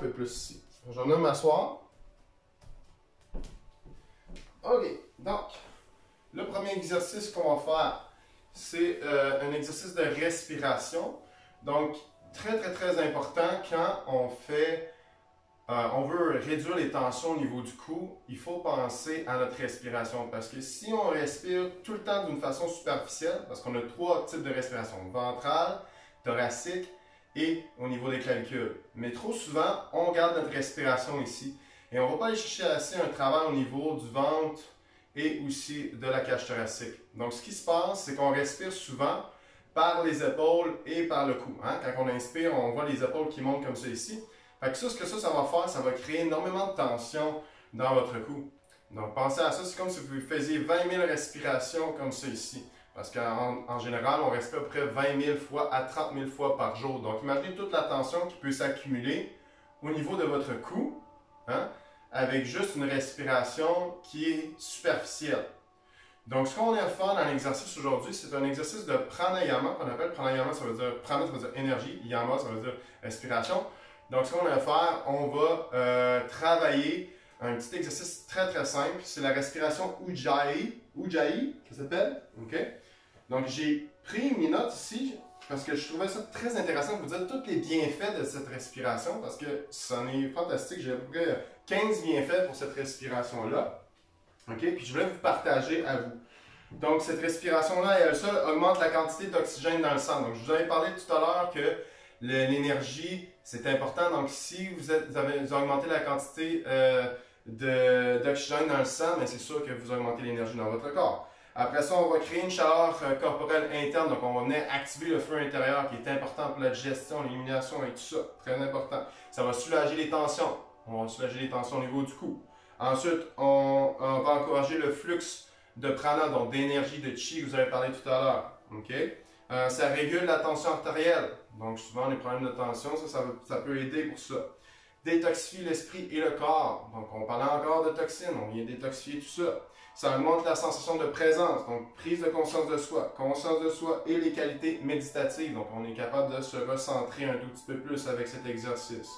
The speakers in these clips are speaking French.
peu plus ici. Je vais m'asseoir. OK, donc, le premier exercice qu'on va faire, c'est un exercice de respiration. Donc, très important quand on veut réduire les tensions au niveau du cou, il faut penser à notre respiration. Parce que si on respire tout le temps d'une façon superficielle, parce qu'on a 3 types de respiration, ventrale, thoracique et au niveau des clavicules. Mais trop souvent, on garde notre respiration ici. Et on ne va pas aller chercher assez un travail au niveau du ventre et aussi de la cage thoracique. Donc, ce qui se passe, c'est qu'on respire souvent par les épaules et par le cou. Hein? Quand on inspire, on voit les épaules qui montent comme ça ici. Fait que ce que ça va faire, ça va créer énormément de tension dans votre cou. Donc, pensez à ça, c'est comme si vous faisiez 20 000 respirations comme ça ici. Parce qu'en général, on respire à peu près 20 000 fois à 30 000 fois par jour. Donc, imaginez toute la tension qui peut s'accumuler au niveau de votre cou, hein, avec juste une respiration qui est superficielle. Donc, ce qu'on va faire dans l'exercice aujourd'hui, c'est un exercice de pranayama, qu'on appelle pranayama, ça veut dire prana, ça veut dire énergie, yama, ça veut dire respiration. Donc, ce qu'on va faire, on va travailler un petit exercice très simple, c'est la respiration Ujjayi, ça s'appelle, ok? Donc, j'ai pris mes notes ici parce que je trouvais ça très intéressant de vous dire tous les bienfaits de cette respiration parce que c'en est fantastique. J'ai à peu près 15 bienfaits pour cette respiration-là. OK? Puis je voulais vous partager à vous. Donc, cette respiration-là, elle seule augmente la quantité d'oxygène dans le sang. Donc, je vous avais parlé tout à l'heure que l'énergie, c'est important. Donc, si vous avez augmenté la quantité d'oxygène dans le sang, c'est sûr que vous augmentez l'énergie dans votre corps. Après ça, on va créer une chaleur corporelle interne. Donc, on va venir activer le feu intérieur qui est important pour la digestion, l'élimination et tout ça. Très important. Ça va soulager les tensions. On va soulager les tensions au niveau du cou. Ensuite, on va encourager le flux de prana, donc d'énergie, de chi que vous avez parlé tout à l'heure. Okay? Ça régule la tension artérielle. Donc, souvent, les problèmes de tension, ça peut aider pour ça. Détoxifie l'esprit et le corps. Donc, on parlait encore de toxines. On vient détoxifier tout ça. Ça augmente la sensation de présence, donc prise de conscience de soi et les qualités méditatives. Donc, on est capable de se recentrer un tout petit peu plus avec cet exercice.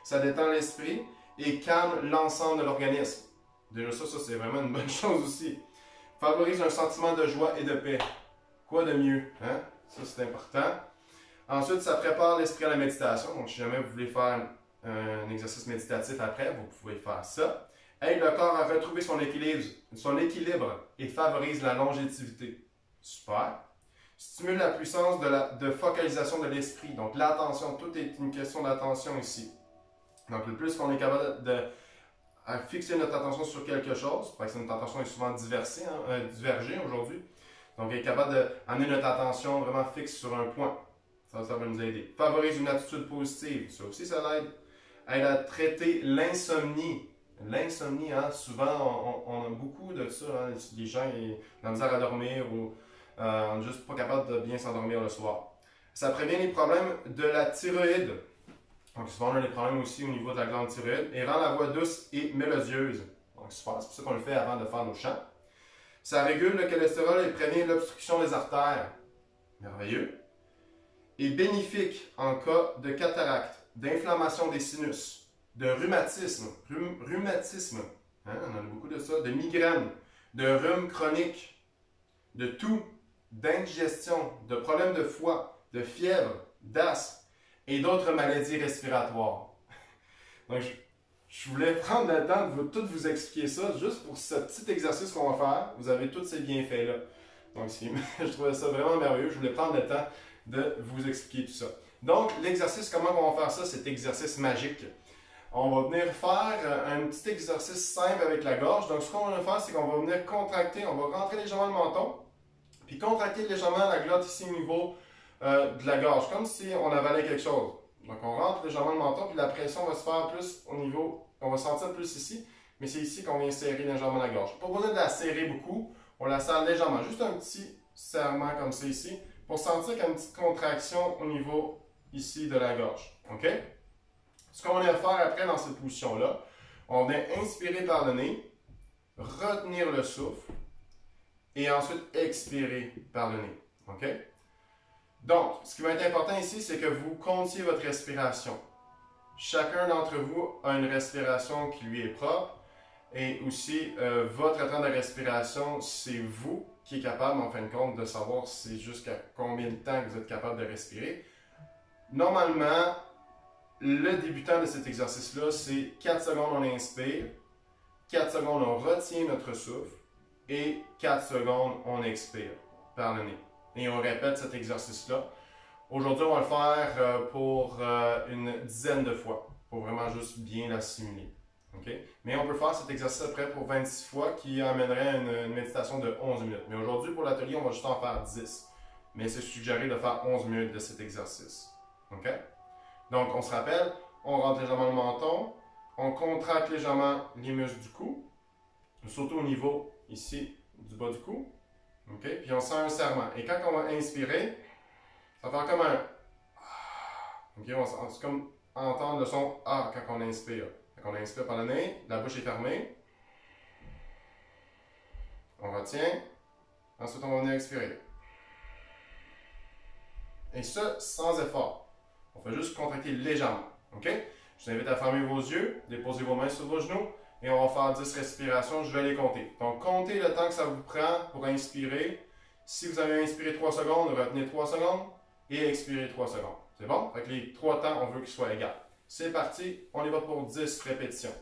Ça détend l'esprit et calme l'ensemble de l'organisme. Déjà ça c'est vraiment une bonne chose aussi. Favorise un sentiment de joie et de paix. Quoi de mieux, hein? Ça, c'est important. Ensuite, ça prépare l'esprit à la méditation. Donc, si jamais vous voulez faire un exercice méditatif après, vous pouvez faire ça. Aide le corps à retrouver son équilibre et favorise la longévité. Super. Stimule la puissance de focalisation de l'esprit. Donc, l'attention, tout est une question d'attention ici. Donc, le plus qu'on est capable de fixer notre attention sur quelque chose, parce que notre attention est souvent divergée aujourd'hui, donc être capable d'amener notre attention vraiment fixe sur un point. Ça va nous aider. Favorise une attitude positive. Ça aussi, ça l'aide. Aide à traiter l'insomnie. L'insomnie, hein, souvent, on a beaucoup de ça. Hein, les gens ont la misère à dormir ou on n'est juste pas capable de bien s'endormir le soir. Ça prévient les problèmes de la thyroïde. Donc, souvent, on a des problèmes aussi au niveau de la glande thyroïde et rend la voix douce et mélodieuse. Donc, super, c'est pour ça qu'on le fait avant de faire nos chants. Ça régule le cholestérol et prévient l'obstruction des artères. Merveilleux. Et bénéfique en cas de cataracte, d'inflammation des sinus, de rhumatisme, hein, on en a beaucoup de ça, de migraine, de rhume chronique, de toux, d'indigestion, de problèmes de foie, de fièvre, d'asthme et d'autres maladies respiratoires. Donc, je voulais prendre le temps de tout vous expliquer ça, juste pour ce petit exercice qu'on va faire. Vous avez tous ces bienfaits-là. Donc, je trouvais ça vraiment merveilleux. Je voulais prendre le temps de vous expliquer tout ça. Donc, l'exercice, comment on va faire ça? Cet exercice magique. On va venir faire un petit exercice simple avec la gorge. Donc, ce qu'on va faire, c'est qu'on va venir contracter, on va rentrer légèrement le menton, puis contracter légèrement la glotte ici au niveau de la gorge, comme si on avalait quelque chose. Donc, on rentre légèrement le menton, puis la pression va se faire plus au niveau, on va sentir plus ici, mais c'est ici qu'on vient serrer légèrement la gorge. Pas besoin de la serrer beaucoup, on la serre légèrement, juste un petit serrement comme ça ici, pour sentir qu'il y a une petite contraction au niveau ici de la gorge. OK? Ce qu'on va faire après dans cette position-là, on vient inspirer par le nez, retenir le souffle, et ensuite expirer par le nez. OK? Donc, ce qui va être important ici, c'est que vous comptiez votre respiration. Chacun d'entre vous a une respiration qui lui est propre. Et aussi, votre temps de respiration, c'est vous qui êtes capable, en fin de compte, de savoir c'est jusqu'à combien de temps que vous êtes capable de respirer. Normalement, le débutant de cet exercice-là, c'est 4 secondes on inspire, 4 secondes on retient notre souffle et 4 secondes on expire par le nez. Et on répète cet exercice-là. Aujourd'hui, on va le faire pour une dizaine de fois, pour vraiment juste bien l'assimiler. Okay? Mais on peut faire cet exercice après pour 26 fois qui amènerait une méditation de 11 minutes. Mais aujourd'hui, pour l'atelier, on va juste en faire 10. Mais c'est suggéré de faire 11 minutes de cet exercice. Okay? Donc, on se rappelle, on rentre légèrement le menton, on contracte légèrement les muscles du cou, surtout au niveau ici du bas du cou. Okay? Puis on sent un serrement. Et quand on va inspirer, ça va faire comme un okay? On va comme entendre le son A quand on inspire. Quand on inspire par le nez, la bouche est fermée. On retient. Ensuite, on va venir expirer. Et ça, sans effort. On fait juste contracter légèrement. OK? Je vous invite à fermer vos yeux, déposer vos mains sur vos genoux et on va faire 10 respirations. Je vais les compter. Donc, comptez le temps que ça vous prend pour inspirer. Si vous avez inspiré 3 secondes, retenez 3 secondes et expirez 3 secondes. C'est bon? Fait que les 3 temps, on veut qu'ils soient égaux. C'est parti, on y va pour 10 répétitions.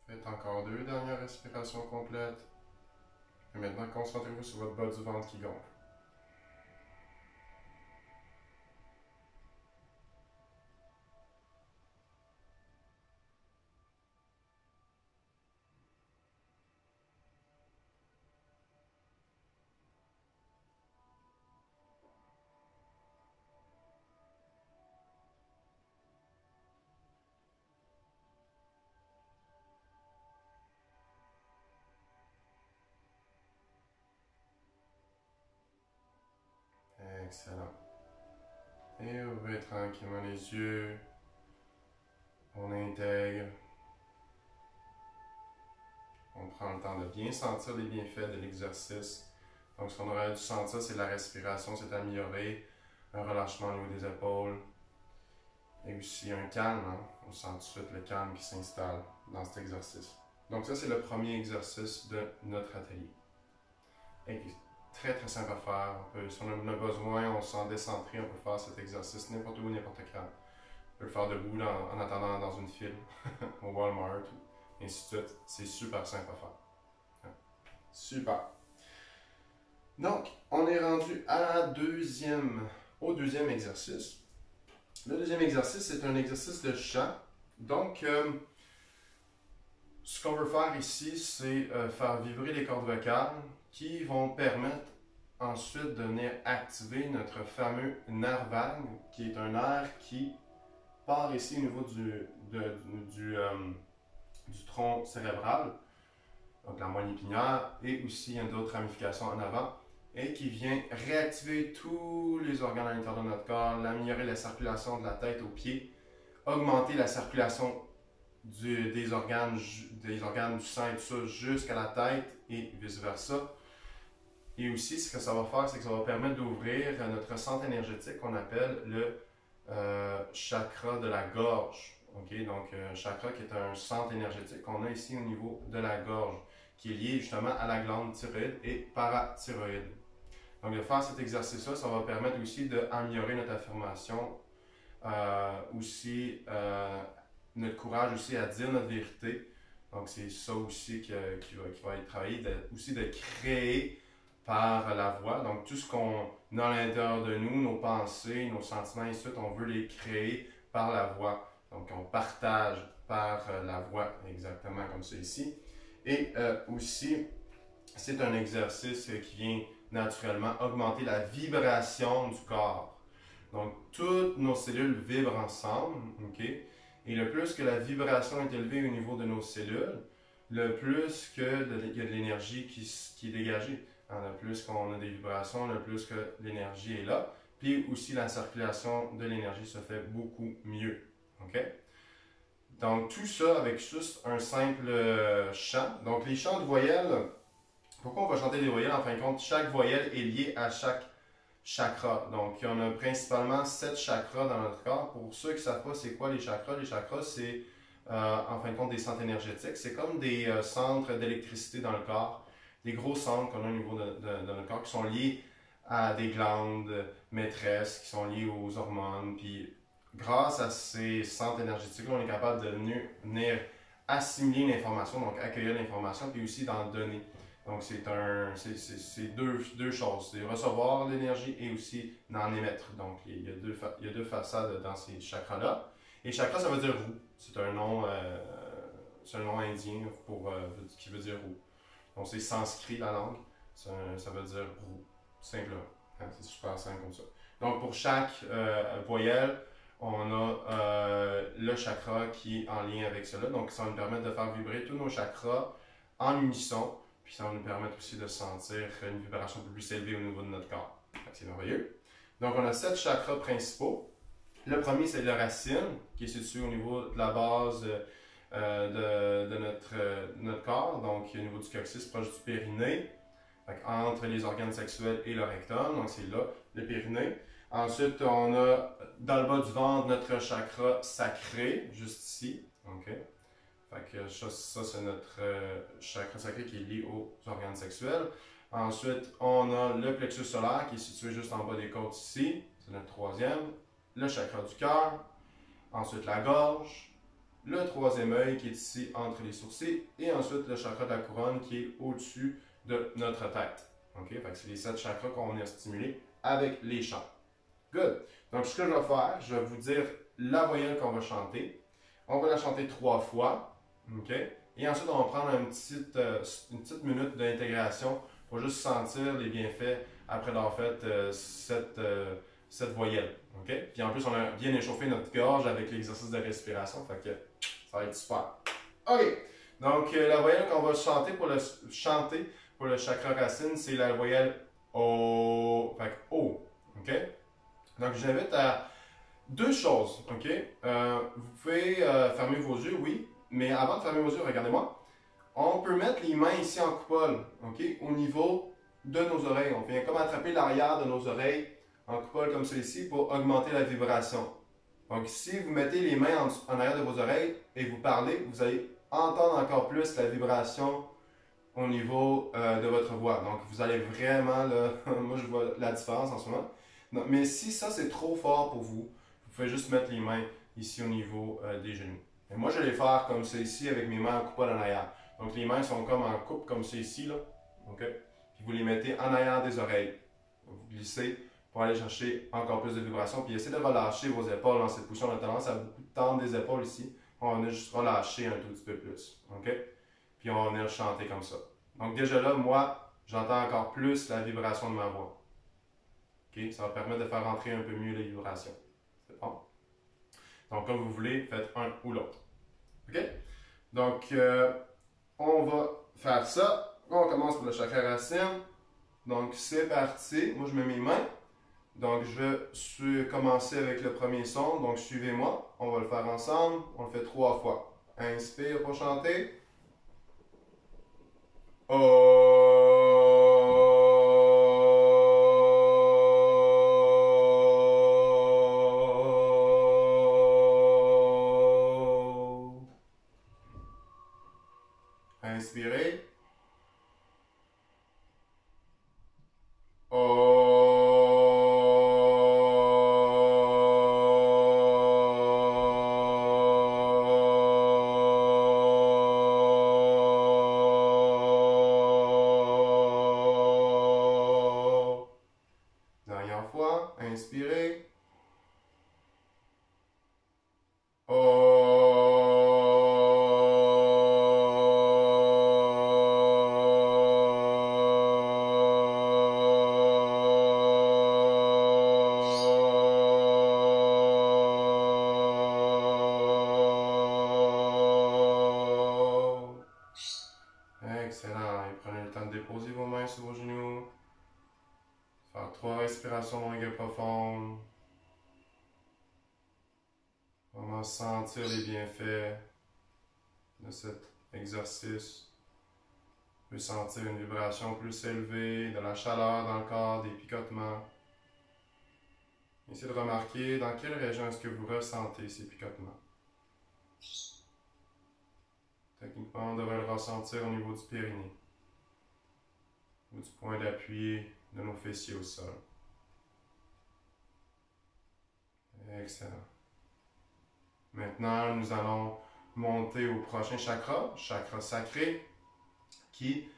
Faites encore 2 dernières respirations complètes. Et maintenant, concentrez-vous sur votre bas du ventre qui gonfle. Excellent. Et ouvrez tranquillement les yeux. On intègre. On prend le temps de bien sentir les bienfaits de l'exercice. Donc, ce qu'on aurait dû sentir, c'est la respiration s'est améliorée, un relâchement au niveau des épaules et aussi un calme. Hein? On sent tout de suite le calme qui s'installe dans cet exercice. Donc, ça, c'est le premier exercice de notre atelier. Et très, très simple à faire. Si on en a besoin, on se sent décentré, on peut faire cet exercice n'importe où, n'importe quand. On peut le faire debout en attendant dans une file, au Walmart, et ainsi de suite. C'est super simple à faire. Super. Donc, on est rendu au deuxième exercice. Le deuxième exercice, c'est un exercice de chant. Donc, ce qu'on veut faire ici, c'est faire vibrer les cordes vocales qui vont permettre ensuite de venir activer notre fameux nerf vague, qui est un nerf qui part ici au niveau du tronc cérébral, donc la moelle épinière, et aussi il y a d'autres ramifications en avant, et qui vient réactiver tous les organes à l'intérieur de notre corps, améliorer la circulation de la tête aux pieds, augmenter la circulation des organes du sang et tout ça jusqu'à la tête et vice-versa. Et aussi, ce que ça va faire, c'est que ça va permettre d'ouvrir notre centre énergétique qu'on appelle le chakra de la gorge. Okay? Donc, chakra qui est un centre énergétique qu'on a ici au niveau de la gorge, qui est lié justement à la glande thyroïde et parathyroïde. Donc, de faire cet exercice-là, ça va permettre aussi d'améliorer notre affirmation, notre courage aussi à dire notre vérité. Donc, c'est ça aussi qui va être travaillé, aussi de créer par la voix. Donc, tout ce qu'on a à l'intérieur de nous, nos pensées, nos sentiments et tout, on veut les créer par la voix. Donc, on partage par la voix, exactement comme ça ici. Et aussi, c'est un exercice qui vient naturellement augmenter la vibration du corps. Donc, toutes nos cellules vibrent ensemble, ok? Et le plus que la vibration est élevée au niveau de nos cellules, le plus il y a de l'énergie qui est dégagée. Le plus qu'on a des vibrations, le plus que l'énergie est là. Puis aussi, la circulation de l'énergie se fait beaucoup mieux. OK? Donc, tout ça avec juste un simple chant. Donc, les chants de voyelles, pourquoi on va chanter des voyelles? En fin de compte, chaque voyelle est liée à chaque chakra. Donc, il y en a principalement 7 chakras dans notre corps. Pour ceux qui ne savent pas c'est quoi les chakras, c'est en fin de compte des centres énergétiques. C'est comme des centres d'électricité dans le corps. Des gros centres qu'on a au niveau de notre corps qui sont liés à des glandes maîtresses, qui sont liées aux hormones. Puis, grâce à ces centres énergétiques-là, on est capable de venir assimiler l'information, donc accueillir l'information, puis aussi d'en donner. Donc, c'est deux choses. C'est recevoir l'énergie et aussi d'en émettre. Donc, il y a deux façades dans ces chakras-là. Et chakra, ça veut dire roue. C'est un nom indien qui veut dire roue. Donc, c'est sanskrit la langue. Ça veut dire roue. Simplement. C'est super simple comme ça. Donc, pour chaque voyelle, on a le chakra qui est en lien avec cela. Donc, ça va nous permettre de faire vibrer tous nos chakras en unisson. Puis, ça va nous permettre aussi de sentir une vibration un peu plus élevée au niveau de notre corps. C'est merveilleux. Donc, on a 7 chakras principaux. Le premier, c'est la racine, qui est situé au niveau de la base de notre corps, donc au niveau du coccyx, proche du périnée, entre les organes sexuels et le rectum, donc c'est là, le périnée. Ensuite, on a dans le bas du ventre notre chakra sacré, juste ici. Okay. Fait que ça c'est notre chakra sacré qui est lié aux organes sexuels. Ensuite, on a le plexus solaire qui est situé juste en bas des côtes ici, c'est notre troisième. Le chakra du cœur. Ensuite, la gorge. Le troisième œil qui est ici entre les sourcils. Et ensuite, le chakra de la couronne qui est au-dessus de notre tête. OK? Fait que c'est les 7 chakras qu'on a stimulés avec les chants. Good. Donc, ce que je vais faire, je vais vous dire la voyelle qu'on va chanter. On va la chanter 3 fois. OK? Et ensuite, on va prendre une petite minute d'intégration pour juste sentir les bienfaits après avoir fait cette voyelle. OK? Puis en plus, on a bien échauffé notre gorge avec l'exercice de respiration. Fait que ça va être super. OK. Donc, la voyelle qu'on va chanter pour le chakra racine, c'est la voyelle O. Fait que O. OK? Donc, je vous invite à deux choses. OK? Vous pouvez fermer vos yeux, oui. Mais avant de fermer vos yeux, regardez-moi. On peut mettre les mains ici en coupole. OK? Au niveau de nos oreilles. On vient comme attraper l'arrière de nos oreilles en coupole comme celui-ci pour augmenter la vibration. Donc, si vous mettez les mains en arrière de vos oreilles et vous parlez, vous allez entendre encore plus la vibration au niveau de votre voix. Donc, vous allez vraiment, là, moi je vois la différence en ce moment. Non, mais si ça c'est trop fort pour vous, vous pouvez juste mettre les mains ici au niveau des genoux. Et moi, je vais les faire comme ça ici avec mes mains en coupole en arrière. Donc, les mains sont comme en coupe, comme ça ici, là. OK? Puis vous les mettez en arrière des oreilles. Donc, vous glissez pour aller chercher encore plus de vibrations. Puis essayez de relâcher vos épaules dans cette position. On a tendance à beaucoup tendre des épaules ici. On va juste relâcher un tout petit peu plus. OK? Puis on va venir chanter comme ça. Donc, déjà là, moi, j'entends encore plus la vibration de ma voix. OK? Ça va permettre de faire rentrer un peu mieux les vibrations. C'est bon? Donc, comme vous voulez, faites un ou l'autre. OK? Donc, on va faire ça. On commence pour le chakra racine. Donc, c'est parti. Moi, je mets mes mains. Donc, je vais commencer avec le premier son. Donc, suivez-moi. On va le faire ensemble. On le fait 3 fois. Inspire pour chanter. Inspirez. Dernière fois, inspirez. Excellent. Et prenez le temps de déposer vos mains sur vos genoux. Faire 3 respirations longues et profondes. Vraiment sentir les bienfaits de cet exercice. Vous pouvez sentir une vibration plus élevée, de la chaleur dans le corps, des picotements. Essayez de remarquer dans quelle région est-ce que vous ressentez ces picotements. Techniquement, on devrait le ressentir au niveau du périnée, ou du point d'appui de nos fessiers au sol. Excellent. Maintenant, nous allons monter au prochain chakra, chakra sacré, qui,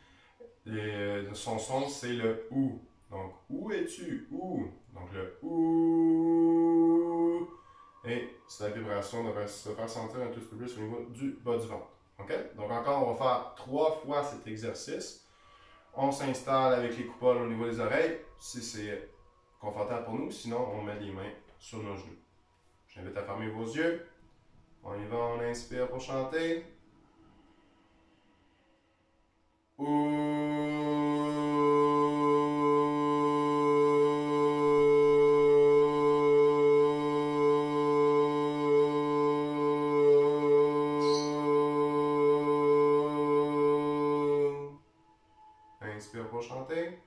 son son, c'est le OU. Donc, où es-tu? OU. Donc, le OU. Et la vibration devrait se faire sentir un tout petit peu plus au niveau du bas du ventre. OK? Donc, encore, on va faire 3 fois cet exercice. On s'installe avec les coupoles au niveau des oreilles, si c'est confortable pour nous. Sinon, on met les mains sur nos genoux. J'invite à fermer vos yeux. On y va, on inspire pour chanter. Inspire pour chanter.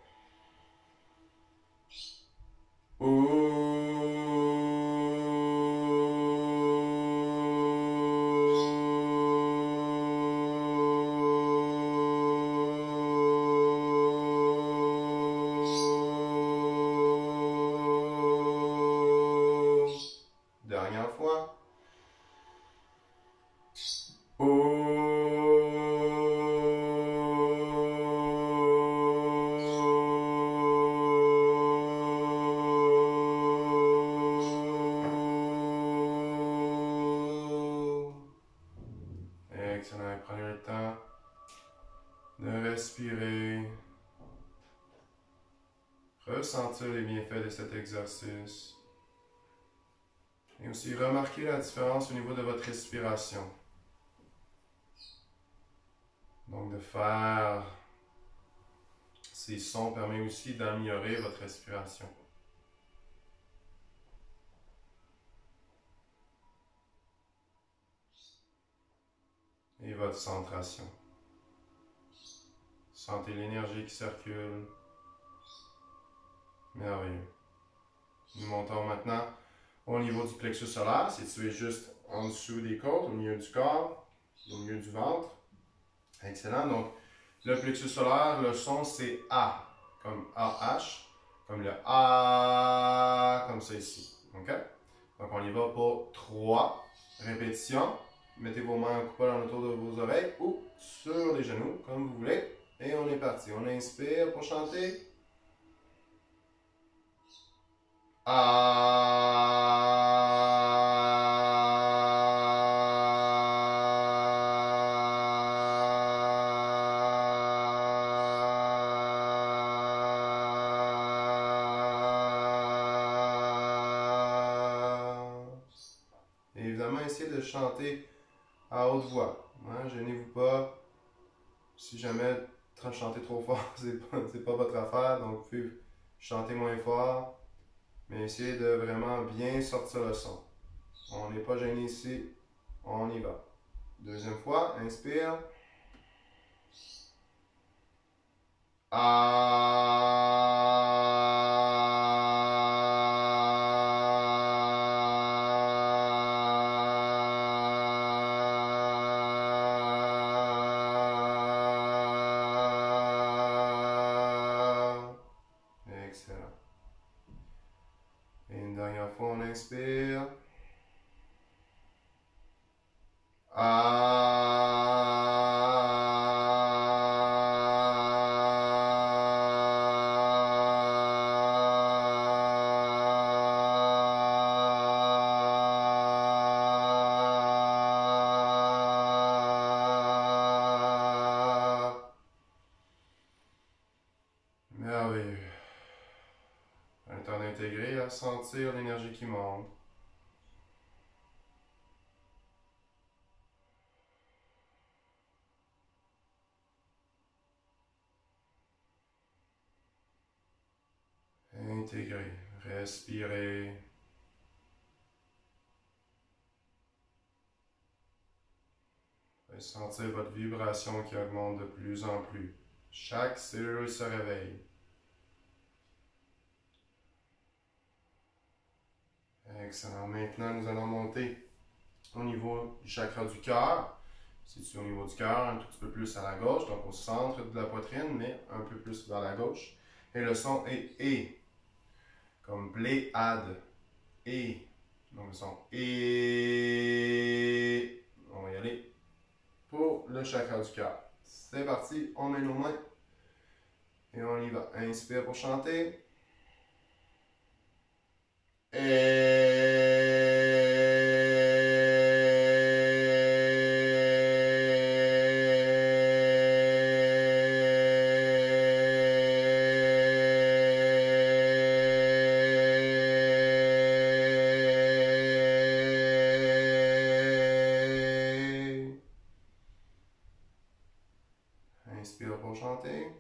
Dernière fois. Excellent. Prenez le temps de respirer. Ressentir les bienfaits de cet exercice. Et aussi remarquer la différence au niveau de votre respiration. Donc de faire ces sons permet aussi d'améliorer votre respiration. Et votre centration. Sentez l'énergie qui circule. Merveilleux. Nous montons maintenant au niveau du plexus solaire, situé juste en dessous des côtes, au milieu du corps, au milieu du ventre. Excellent. Donc, le plexus solaire, le son c'est A, comme AH, comme le A, comme ça ici. OK? Donc, on y va pour 3 répétitions. mettez vos mains en coupole en autour de vos oreilles ou sur les genoux, comme vous voulez. Et on est parti. On inspire pour chanter. Et évidemment, essayez de chanter à haute voix. Hein, gênez-vous pas. Si jamais chanter trop fort, c'est pas votre affaire. Donc, vous pouvez chanter moins fort. Mais essayez de vraiment bien sortir le son. On n'est pas gêné ici. On y va. Deuxième fois, inspire. Excellent. Et une dernière fois, on inspire. Merveilleux. Un temps d'intégrer, à sentir l'énergie qui monte. Intégrer, respirer. Et sentir votre vibration qui augmente de plus en plus. Chaque cellule se réveille. Excellent. Maintenant, nous allons monter au niveau du chakra du cœur. Situé au niveau du cœur, un tout petit peu plus à la gauche, donc au centre de la poitrine, mais un peu plus vers la gauche. Et le son est E, comme pléade. E. Donc le son E. On va y aller pour le chakra du cœur. C'est parti, on met nos mains et on y va. Inspire pour chanter. Inspire pour chanter.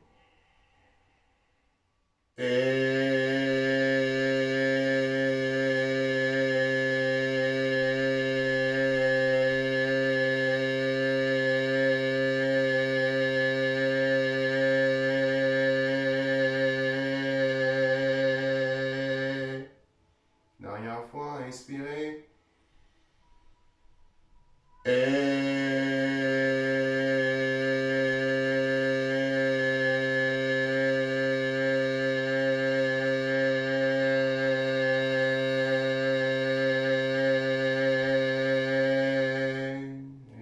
Dernière fois, inspirez. Et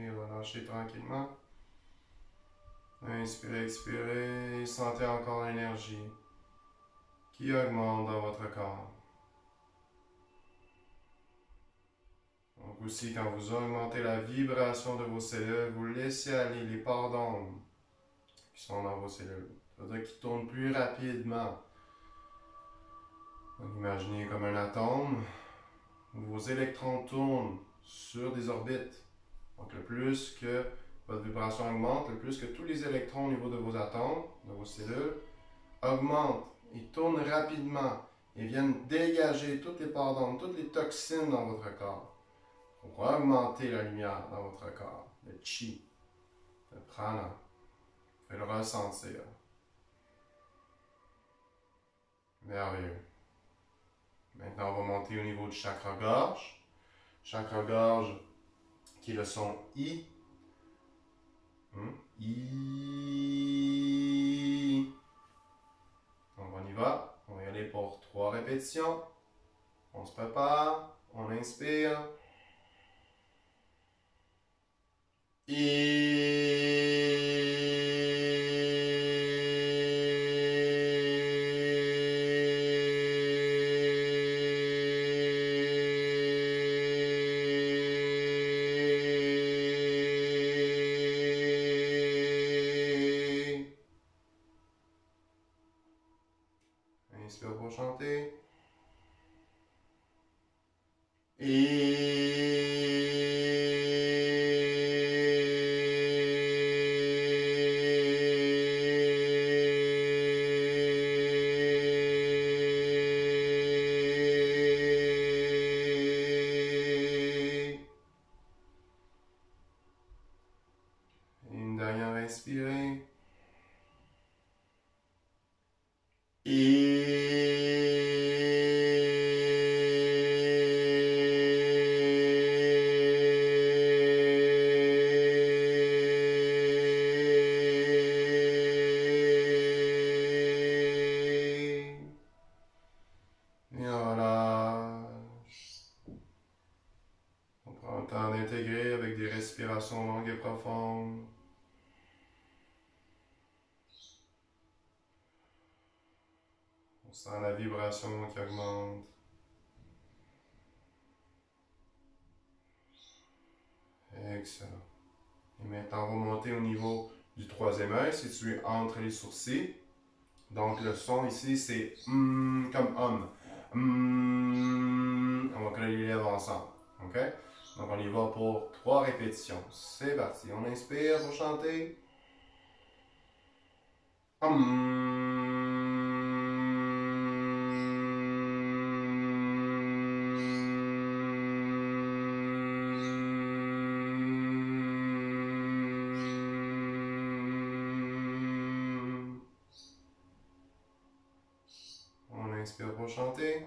relâchez tranquillement. Inspirez, expirez. Et sentez encore l'énergie qui augmente dans votre corps. Donc aussi, quand vous augmentez la vibration de vos cellules, vous laissez aller les parts d'ombre qui sont dans vos cellules. C'est-à-dire qu'ils tournent plus rapidement. Donc imaginez comme un atome où vos électrons tournent sur des orbites. Donc le plus que votre vibration augmente, le plus que tous les électrons au niveau de vos atomes, de vos cellules, augmentent. Ils tournent rapidement et viennent dégager toutes les parts d'ombre, toutes les toxines dans votre corps. Pour augmenter la lumière dans votre corps, le chi, le prana. Vous pouvez le ressentir. Merveilleux. Maintenant, on va monter au niveau du chakra-gorge. Chakra-gorge qui est le son I. I. Donc, on y va. On va y aller pour 3 répétitions. On se prépare. On inspire. Inspire pour chanter. Une dernière inspirée. Et on relâche. On prend le temps d'intégrer avec des respirations longues et profondes. On sent la vibration qui augmente. Excellent. Et maintenant, on va monter au niveau du troisième œil, situé entre les sourcils. Donc, le son ici, c'est comme on va coller les lèvres ensemble. OK? Donc, on y va pour 3 répétitions. C'est parti. On inspire pour chanter. On inspire pour chanter.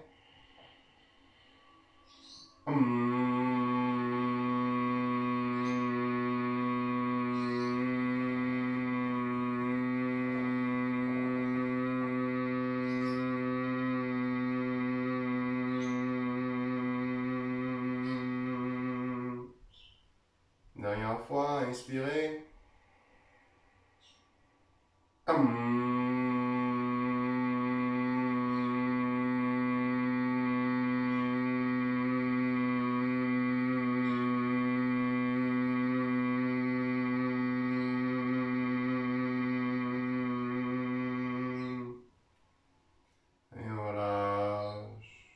Dernière fois, inspirez. Et on relâche.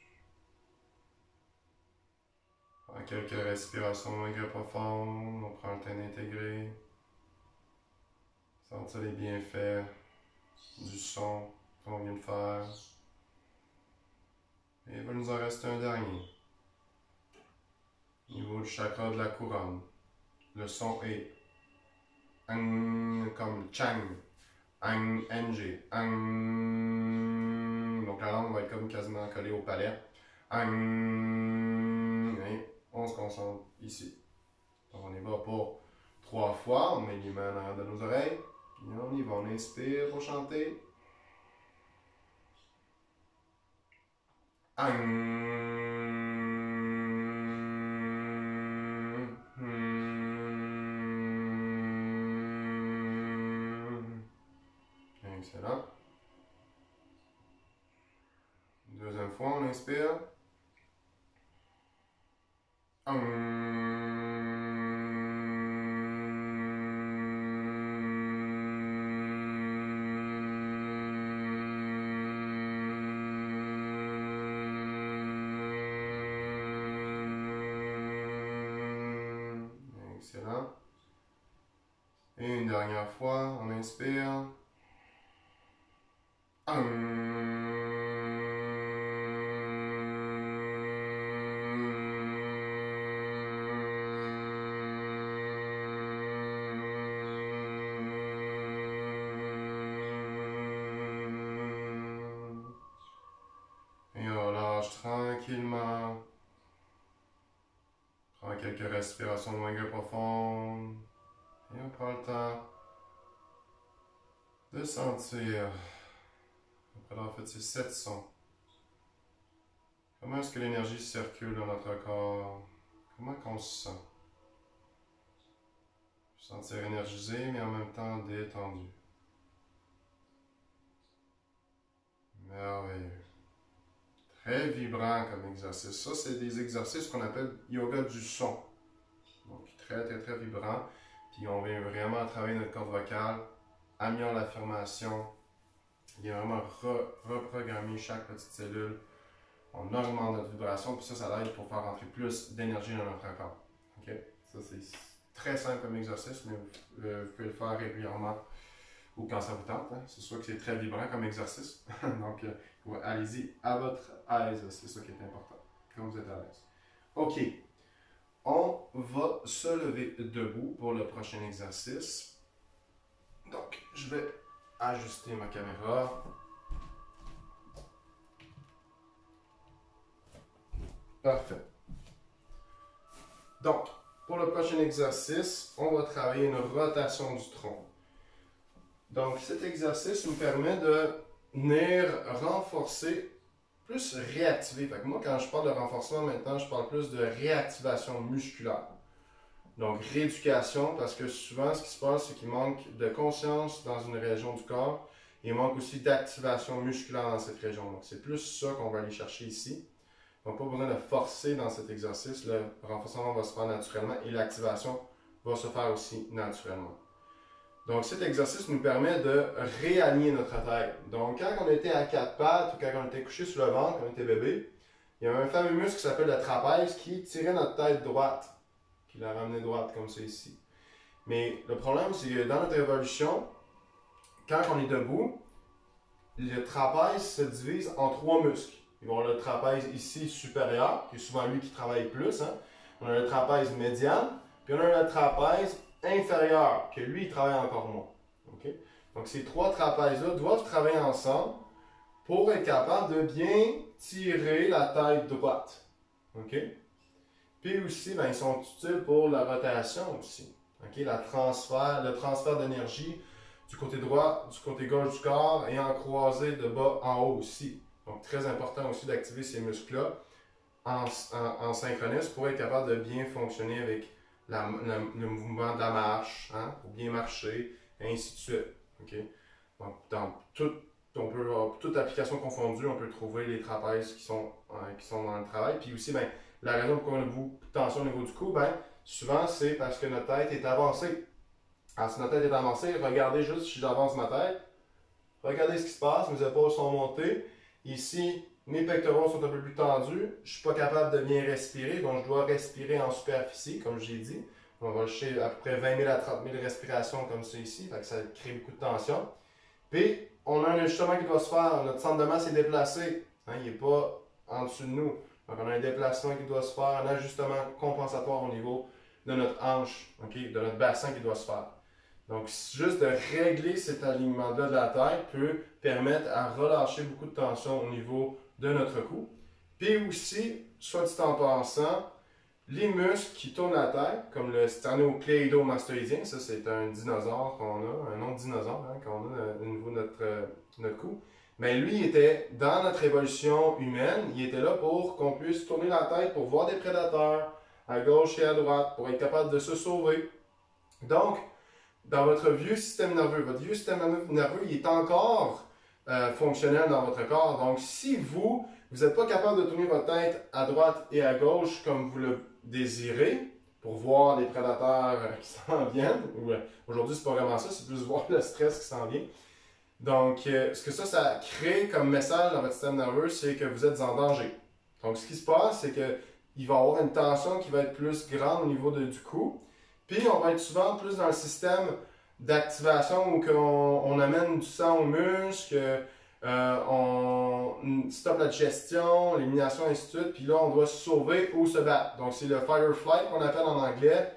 En quelques respirations longues et profondes, on prend le temps d'intégrer. Sentir les bienfaits du son qu'on vient de faire. Et il va nous en rester un dernier. Au niveau du chakra de la couronne, le son est comme chang, ng, donc la langue va être comme quasiment collée au palais. Et on se concentre ici. Donc on y va pour 3 fois, on met les mains en arrière de nos oreilles. Et on y va, on inspire pour chanter. Excellent. Deuxième fois, on inspire. Excellent. Et une dernière fois, on inspire. Et on relâche tranquillement. Prends quelques respirations longues et profondes. Et on prend le temps de sentir, après avoir fait ces 7 sons, comment est-ce que l'énergie circule dans notre corps? Comment qu'on se sent? Sentir énergisé, mais en même temps détendu. Merveilleux. Très vibrant comme exercice. Ça, c'est des exercices qu'on appelle yoga du son. Donc, très vibrant. Puis, on vient vraiment travailler notre corde vocale, améliorer l'affirmation. Il vient vraiment reprogrammer chaque petite cellule. On augmente notre vibration, puis ça l'aide pour faire rentrer plus d'énergie dans notre corps. OK? Ça, c'est très simple comme exercice, mais vous pouvez le faire régulièrement ou quand ça vous tente. Hein. C'est sûr que c'est très vibrant comme exercice. Donc, allez-y à votre aise. C'est ça qui est important, quand vous êtes à l'aise. OK. On va se lever debout pour le prochain exercice. Donc, je vais ajuster ma caméra. Parfait. Donc, pour le prochain exercice, on va travailler une rotation du tronc. Donc, cet exercice nous permet de venir renforcer, plus réactiver. Fait que moi, quand je parle de renforcement maintenant, je parle plus de réactivation musculaire. Donc, rééducation, parce que souvent, ce qui se passe, c'est qu'il manque de conscience dans une région du corps. Il manque aussi d'activation musculaire dans cette région. Donc, c'est plus ça qu'on va aller chercher ici. Donc, pas besoin de forcer dans cet exercice. Le renforcement va se faire naturellement et l'activation va se faire aussi naturellement. Donc, cet exercice nous permet de réaligner notre tête. Donc, quand on était à quatre pattes ou quand on était couché sur le ventre, quand on était bébé, il y avait un fameux muscle qui s'appelle le trapèze qui tirait notre tête droite, qui la ramenait droite comme ça ici. Mais le problème, c'est que dans notre évolution, quand on est debout, le trapèze se divise en trois muscles. Il va y avoir le trapèze ici supérieur, qui est souvent lui qui travaille plus. Hein. On a le trapèze médian, puis on a le trapèze inférieur, que lui, il travaille encore moins. Okay? Donc, ces trois trapèzes-là doivent travailler ensemble pour être capable de bien tirer la tête droite. Okay? Puis aussi, ben, ils sont utiles pour la rotation aussi. Okay? Le transfert d'énergie du côté droit, du côté gauche du corps et en croisé de bas en haut aussi. Donc, très important aussi d'activer ces muscles-là en synchronisme pour être capable de bien fonctionner avec le mouvement de la marche, hein, pour bien marcher, et ainsi de suite. Okay? Donc, dans toute application confondue, on peut trouver les trapèzes qui sont dans le travail. Puis aussi, ben, la raison pour laquelle on a beaucoup de tension au niveau du cou, ben, souvent, c'est parce que notre tête est avancée. Alors, si notre tête est avancée, regardez juste si j'avance ma tête. Regardez ce qui se passe, mes épaules sont montées. Ici, mes pectoraux sont un peu plus tendus. Je ne suis pas capable de bien respirer, donc je dois respirer en superficie, comme j'ai dit. On va chercher à peu près 20 000 à 30 000 respirations comme ça ici, donc ça crée beaucoup de tension. Puis, on a un ajustement qui doit se faire. Notre centre de masse est déplacé. Hein, il n'est pas en dessous de nous. Donc, on a un déplacement qui doit se faire, un ajustement compensatoire au niveau de notre hanche, okay, de notre bassin qui doit se faire. Donc, juste de régler cet alignement-là de la tête peut permettre à relâcher beaucoup de tension au niveau de notre cou. Puis aussi, soit dit en passant, les muscles qui tournent la tête, comme le sternocléidomastoïdien, ça c'est un dinosaure qu'on a, un nom de dinosaure hein, qu'on a au niveau de notre cou. Mais lui, il était dans notre évolution humaine, il était là pour qu'on puisse tourner la tête pour voir des prédateurs à gauche et à droite, pour être capable de se sauver. Donc, dans votre vieux système nerveux, votre vieux système nerveux, il est encore fonctionnel dans votre corps. Donc, si vous n'êtes pas capable de tourner votre tête à droite et à gauche comme vous le désirez, pour voir les prédateurs qui s'en viennent, aujourd'hui, c'est pas vraiment ça, c'est plus voir le stress qui s'en vient. Donc, ce que ça crée comme message dans votre système nerveux, c'est que vous êtes en danger. Donc, ce qui se passe, c'est qu'il va y avoir une tension qui va être plus grande au niveau du cou. Puis, on va être souvent plus dans le système d'activation où on amène du sang aux muscles, on stoppe la digestion, l'élimination, ainsi de suite. Puis là, on doit se sauver ou se battre. Donc, c'est le fight or flight qu'on appelle en anglais.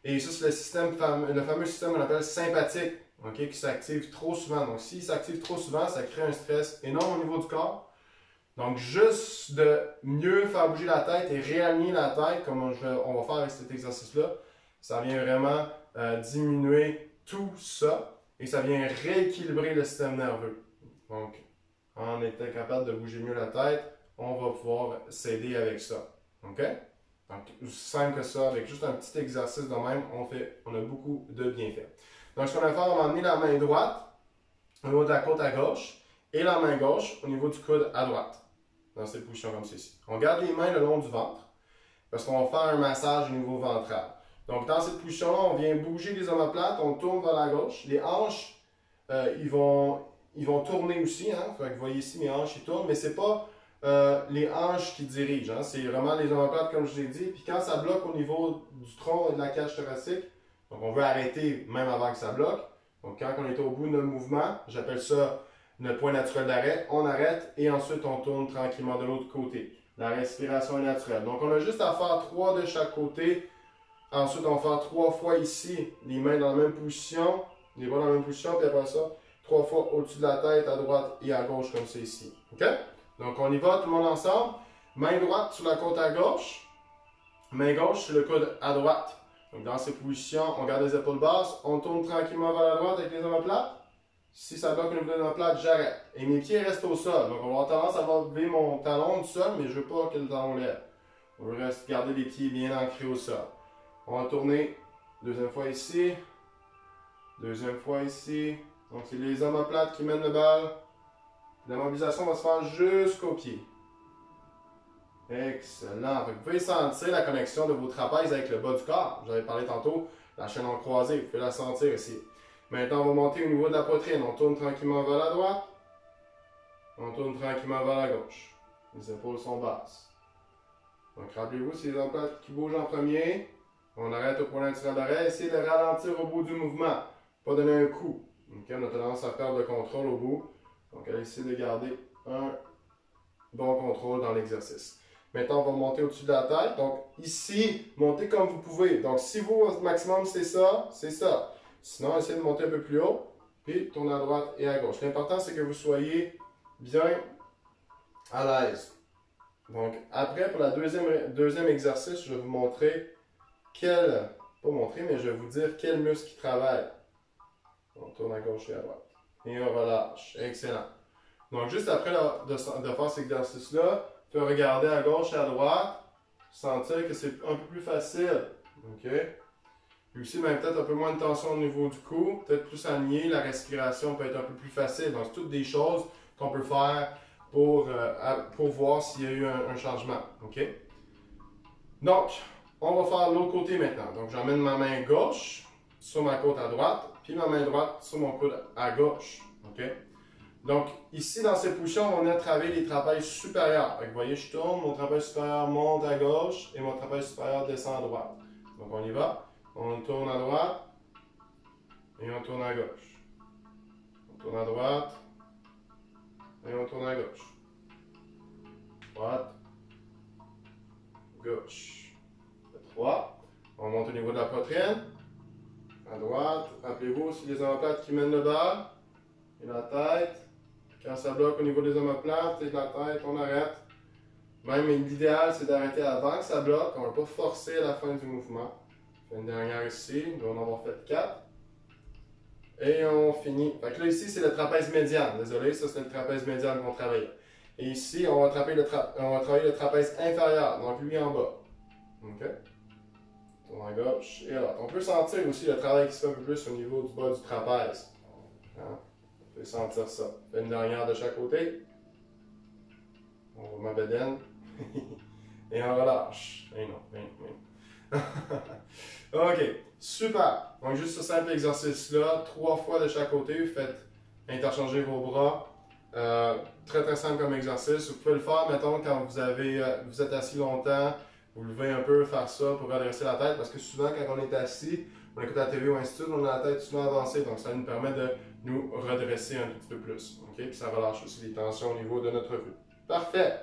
Et ça, c'est le fameux système qu'on appelle sympathique, okay, qui s'active trop souvent. Donc, s'il s'active trop souvent, ça crée un stress énorme au niveau du corps. Donc, juste de mieux faire bouger la tête et réaligner la tête, comme on va faire avec cet exercice-là, ça vient vraiment diminuer tout ça et ça vient rééquilibrer le système nerveux. Donc, en étant capable de bouger mieux la tête, on va pouvoir s'aider avec ça. OK? Donc, aussi simple que ça, avec juste un petit exercice de même, on a beaucoup de bienfaits. Donc, ce qu'on va faire, on va emmener la main droite au niveau de la côte à gauche et la main gauche au niveau du coude à droite, dans cette position comme ceci. On garde les mains le long du ventre parce qu'on va faire un massage au niveau ventral. Donc, dans cette position-là, on vient bouger les omoplates, on tourne vers la gauche. Les hanches, ils vont tourner aussi. Hein? Fait que vous voyez ici, mes hanches, ils tournent, mais ce n'est pas les hanches qui dirigent. Hein? C'est vraiment les omoplates, comme je l'ai dit. Puis quand ça bloque au niveau du tronc et de la cage thoracique, donc on veut arrêter même avant que ça bloque. Donc, quand on est au bout de notre mouvement, j'appelle ça notre point naturel d'arrêt, on arrête et ensuite on tourne tranquillement de l'autre côté. La respiration est naturelle. Donc, on a juste à faire 3 de chaque côté. Ensuite, on va faire 3 fois ici, les mains dans la même position, les bras dans la même position, puis après ça, 3 fois au-dessus de la tête, à droite et à gauche, comme c'est ici. OK? Donc, on y va, tout le monde ensemble. Main droite sur la côte à gauche, main gauche sur le coude à droite. Donc, dans ces positions, on garde les épaules basses, on tourne tranquillement vers la droite avec les omoplates. Si ça bloque au niveau des omoplates, j'arrête. Et mes pieds restent au sol. Donc, on va avoir tendance à lever mon talon du sol, mais je ne veux pas que le talon lève. On veut garder les pieds bien ancrés au sol. On va tourner. Deuxième fois ici. Deuxième fois ici. Donc, c'est les omoplates qui mènent le bal. La mobilisation va se faire jusqu'au pied. Excellent. Vous pouvez sentir la connexion de vos trapèzes avec le bas du corps. J'avais parlé tantôt, la chaîne en croisée. Vous pouvez la sentir ici. Maintenant, on va monter au niveau de la poitrine. On tourne tranquillement vers la droite. On tourne tranquillement vers la gauche. Les épaules sont basses. Donc, rappelez-vous, c'est les omoplates qui bougent en premier. On arrête au point naturel d'arrêt. Essayez de ralentir au bout du mouvement. Pas donner un coup. Okay? On a tendance à perdre le contrôle au bout. Donc, allez essayer de garder un bon contrôle dans l'exercice. Maintenant, on va monter au-dessus de la tête. Donc, ici, montez comme vous pouvez. Donc, si vous, votre maximum, c'est ça, c'est ça. Sinon, essayez de monter un peu plus haut. Puis, tournez à droite et à gauche. L'important, c'est que vous soyez bien à l'aise. Donc, après, pour le deuxième exercice, je vais vous montrer mais je vais vous dire quel muscle qui travaille. On tourne à gauche et à droite. Et on relâche. Excellent. Donc, juste après de faire cet exercice-là, tu peux regarder à gauche et à droite, sentir que c'est un peu plus facile. OK? Puis aussi, même peut-être un peu moins de tension au niveau du cou, peut-être plus aligné, la respiration peut être un peu plus facile. Donc, c'est toutes des choses qu'on peut faire pour voir s'il y a eu un changement. OK? Donc, on va faire l'autre côté maintenant. Donc, j'emmène ma main gauche sur ma côte à droite, puis ma main droite sur mon coude à gauche. OK? Donc, ici, dans cette position, on a travaillé les trapèzes supérieurs. Donc, vous voyez, je tourne, mon trapèze supérieur monte à gauche et mon trapèze supérieur descend à droite. Donc, on y va. On tourne à droite et on tourne à gauche. On tourne à droite et on tourne à gauche. Droite, gauche. 3. On monte au niveau de la poitrine. À droite. Rappelez-vous, c'est les omoplates qui mènent le bas. Et la tête. Quand ça bloque au niveau des omoplates et de la tête, on arrête. Même l'idéal, c'est d'arrêter avant que ça bloque. On ne va pas forcer à la fin du mouvement. On fait une dernière ici. On va en avoir fait 4. Et on finit. Fait que là, ici, c'est le trapèze médian. Désolé, ça, c'est le trapèze médian qu'on travaille. Et ici, on va travailler le trapèze inférieur. Donc, lui en bas. OK? Tourne à gauche et à droite. On peut sentir aussi le travail qui se fait un peu plus au niveau du bas du trapèze. Hein? On peut sentir ça. On fait une dernière de chaque côté. On va ma bédaine. Et on relâche. Et non. OK. Super. Donc, juste ce simple exercice-là, 3 fois de chaque côté. Vous faites interchanger vos bras. Très, très simple comme exercice. Vous pouvez le faire, mettons, quand vous êtes assis longtemps. Vous levez un peu, faire ça pour redresser la tête. Parce que souvent, quand on est assis, on écoute la TV ou ainsi de suite, on a la tête souvent avancée. Donc, ça nous permet de nous redresser un petit peu plus. OK? Puis ça relâche aussi les tensions au niveau de notre vue. Parfait.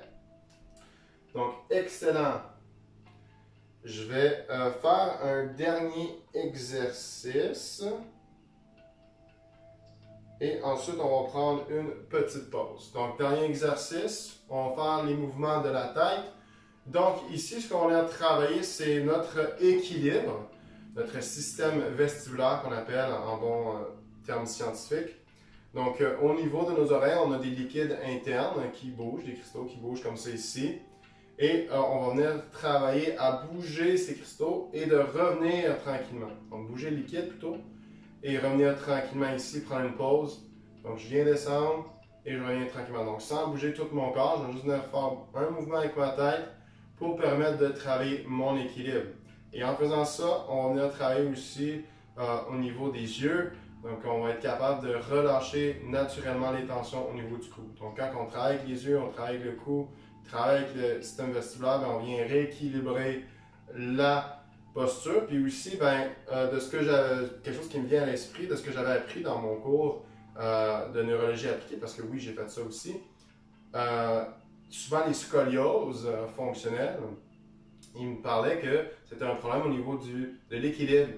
Donc, excellent. Je vais faire un dernier exercice. Et ensuite, on va prendre une petite pause. Donc, dernier exercice, on va faire les mouvements de la tête. Donc, ici, ce qu'on a travaillé, c'est notre équilibre, notre système vestibulaire qu'on appelle en bon terme scientifique. Donc, au niveau de nos oreilles, on a des liquides internes qui bougent, des cristaux qui bougent comme ça ici. Et on va venir travailler à bouger ces cristaux et de revenir tranquillement. Donc bouger le liquide plutôt et revenir tranquillement ici, prendre une pause. Donc je viens descendre et je reviens tranquillement. Donc sans bouger tout mon corps, je vais juste venir faire un mouvement avec ma tête pour permettre de travailler mon équilibre. Et en faisant ça, on va venir travailler aussi au niveau des yeux. Donc on va être capable de relâcher naturellement les tensions au niveau du cou. Donc quand on travaille avec les yeux, on travaille avec le cou, on travaille avec le système vestibulaire, on vient rééquilibrer la posture. Puis aussi, de ce que j'avais, quelque chose qui me vient à l'esprit, de ce que j'avais appris dans mon cours de neurologie appliquée, parce que oui, j'ai fait ça aussi. Souvent les scolioses fonctionnelles, il me parlait que c'était un problème au niveau de l'équilibre.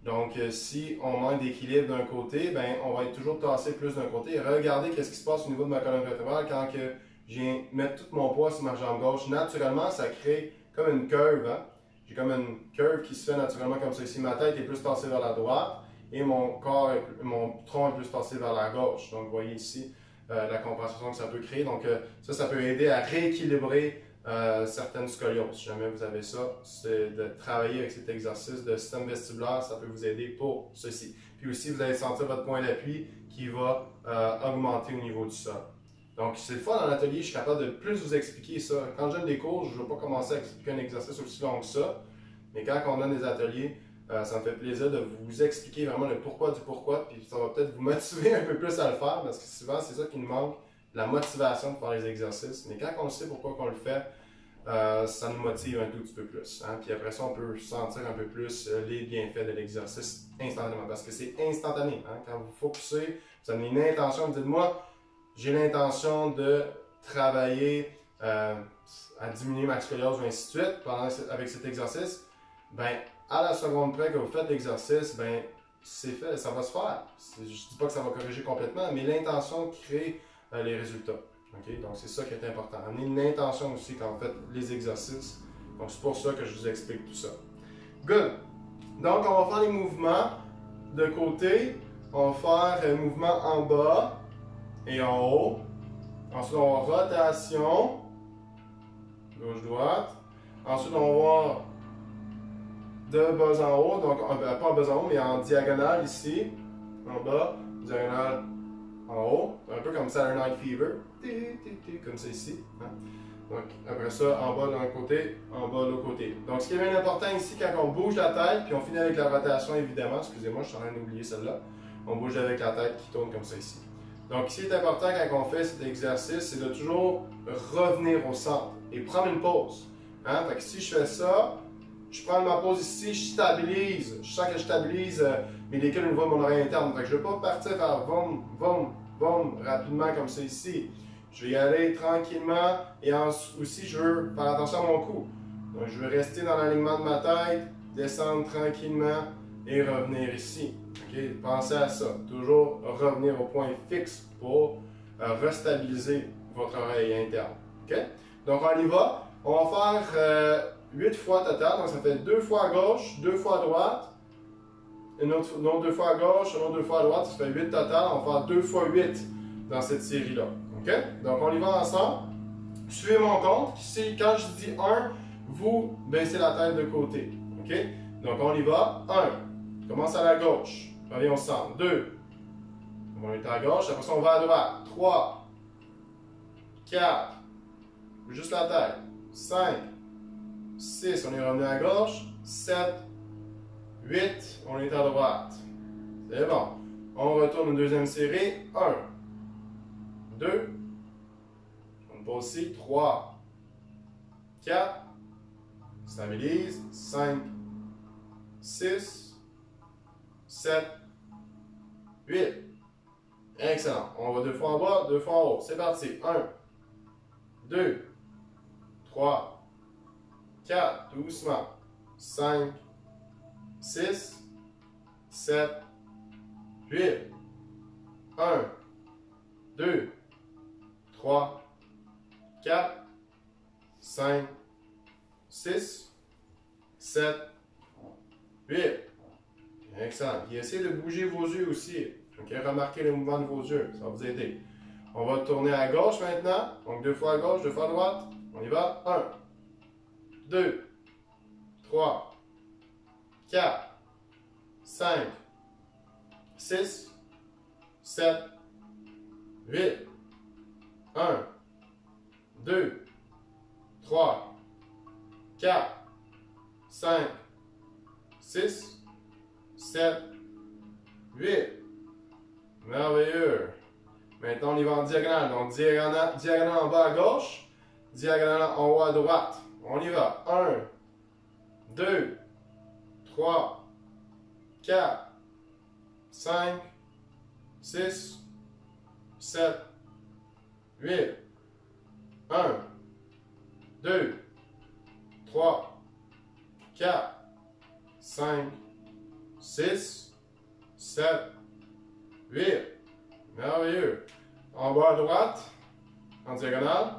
Donc, si on manque d'équilibre d'un côté, on va être toujours tassé plus d'un côté. Et regardez qu'est-ce qui se passe au niveau de ma colonne vertébrale quand que je viens mettre tout mon poids sur ma jambe gauche. Naturellement, ça crée comme une curve. Hein? J'ai comme une curve qui se fait naturellement comme ça ici. Ma tête est plus tassée vers la droite et mon tronc est plus tassé vers la gauche. Donc, vous voyez ici la compensation que ça peut créer. Donc, ça peut aider à rééquilibrer certaines scolioses. Si jamais vous avez ça, c'est de travailler avec cet exercice de système vestibulaire, ça peut vous aider pour ceci. Puis aussi, vous allez sentir votre point d'appui qui va augmenter au niveau du sol. Donc, c'est le fun dans l'atelier, je suis capable de plus vous expliquer ça. Quand je donne des cours, je ne vais pas commencer à expliquer un exercice aussi long que ça, mais quand on donne des ateliers, ça me fait plaisir de vous expliquer vraiment le pourquoi du pourquoi, puis ça va peut-être vous motiver un peu plus à le faire, parce que souvent, c'est ça qui nous manque, la motivation de faire les exercices. Mais quand on sait pourquoi on le fait, ça nous motive un tout petit peu plus. Hein? Puis après ça, on peut sentir un peu plus les bienfaits de l'exercice instantanément. Parce que c'est instantané. Hein? Quand vous focussez, vous avez une intention, vous dites, moi, j'ai l'intention de travailler à diminuer ma scoliose ou ainsi de suite avec cet exercice. À la seconde près que vous faites l'exercice, c'est fait, ça va se faire. Je ne dis pas que ça va corriger complètement, mais l'intention crée les résultats. Okay? Donc, c'est ça qui est important. Amener une intention aussi quand vous faites les exercices. Donc, c'est pour ça que je vous explique tout ça. Good. Donc, on va faire les mouvements de côté. On va faire un mouvement en bas et en haut. Ensuite, on va avoir rotation. Gauche-droite. Ensuite, on va voir de bas en haut. Donc, pas en bas en haut, mais en diagonale ici. En bas, diagonale en haut, un peu comme Saturday Night Fever, comme ça ici. Hein? Donc après ça, en bas d'un côté, en bas de l'autre côté. Donc ce qui est bien important ici, quand on bouge la tête, puis on finit avec la rotation évidemment, excusez-moi, je suis en train d'oublier celle-là, on bouge avec la tête qui tourne comme ça ici. Donc ici, il est important quand on fait cet exercice, c'est de toujours revenir au centre et prendre une pause. Hein? Fait que si je fais ça, je prends ma pause ici, je stabilise, je sens que je stabilise mes décales au niveau de mon oreille interne. Fait que je ne vais pas partir faire boum, boum, boum, rapidement comme ça ici. Je vais y aller tranquillement et aussi je veux faire attention à mon cou. Donc je vais rester dans l'alignement de ma tête, descendre tranquillement et revenir ici. Okay? Pensez à ça. Toujours revenir au point fixe pour restabiliser votre oreille interne. Okay? Donc on y va. On va faire 8 fois total. Donc ça fait 2 fois à gauche, 2 fois à droite. Une autre 2 fois à gauche, une autre 2 fois à droite, ça fait 8 total. On va faire 2 fois 8 dans cette série-là. Okay? Donc, on y va ensemble. Suivez mon compte. Ici, quand je dis 1, vous baissez la tête de côté. Okay? Donc, on y va. 1. Commence à la gauche. Reviens au centre. 2. On est à gauche. Après ça, on va à droite. 3. 4. Juste la tête. 5. 6. On est revenu à gauche. 7. 8, on est à droite. C'est bon. On retourne une deuxième série. 1, 2, on pose ici. 3, 4, stabilise. 5, 6, 7, 8. Excellent. On va 2 fois en bas, 2 fois en haut. C'est parti. 1, 2, 3, 4, doucement. 5, 6, 7, 8, 1, 2, 3, 4, 5, 6, 7, 8. Excellent. Puis essayez de bouger vos yeux aussi. Okay? Remarquez le mouvement de vos yeux. Ça va vous aider. On va tourner à gauche maintenant. Donc 2 fois à gauche, 2 fois à droite. On y va. 1, 2, 3, 4, 5, 6, 7, 8, 1, 2, 3, 4, 5, 6, 7, 8. Merveilleux. Maintenant, on y va en diagonale. Donc, diagonale en bas à gauche, diagonale en haut à droite. On y va. 1, 2, 3, 4, 5, 6, 7, 8. 1, 2, 3, 4, 5, 6, 7, 8. Merveilleux. En bas à droite, en diagonale.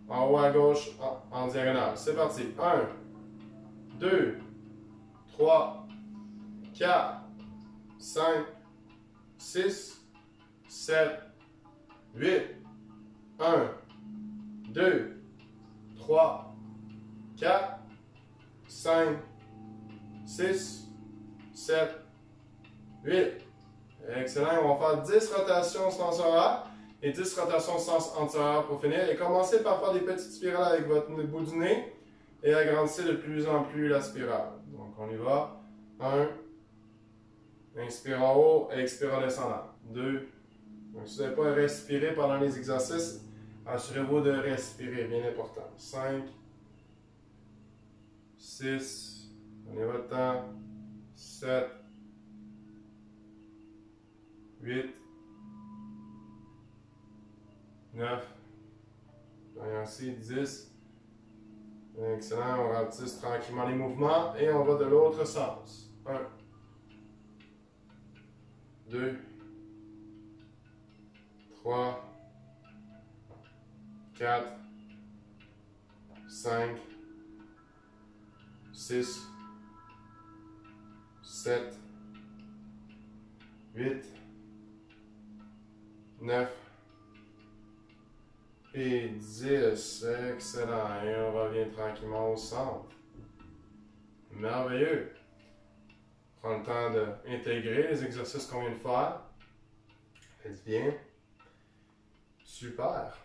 En haut à gauche, en diagonale. C'est parti. 1, 2, 3, 4, 5, 6, 7, 8. 1, 2, 3, 4, 5, 6, 7, 8. Excellent. On va faire 10 rotations sens horaire et 10 rotations sens antérieur pour finir. Et commencez par faire des petites spirales avec votre bout du nez et agrandissez de plus en plus la spirale. Donc, on y va. 1. Inspire en haut, expire en descendant. 2. Donc, si vous n'avez pas respiré pendant les exercices, assurez-vous de respirer, bien important. 5. 6. Prenez votre temps. 7. 8, 9, ainsi 10. Excellent, on ralentisse tranquillement les mouvements et on va de l'autre sens. 1, 2, 3, 4, 5, 6, 7, 8, 9 et 10. Excellent. Et on revient tranquillement au centre. Merveilleux. Prends le temps d'intégrer les exercices qu'on vient de faire. Faites bien. Super.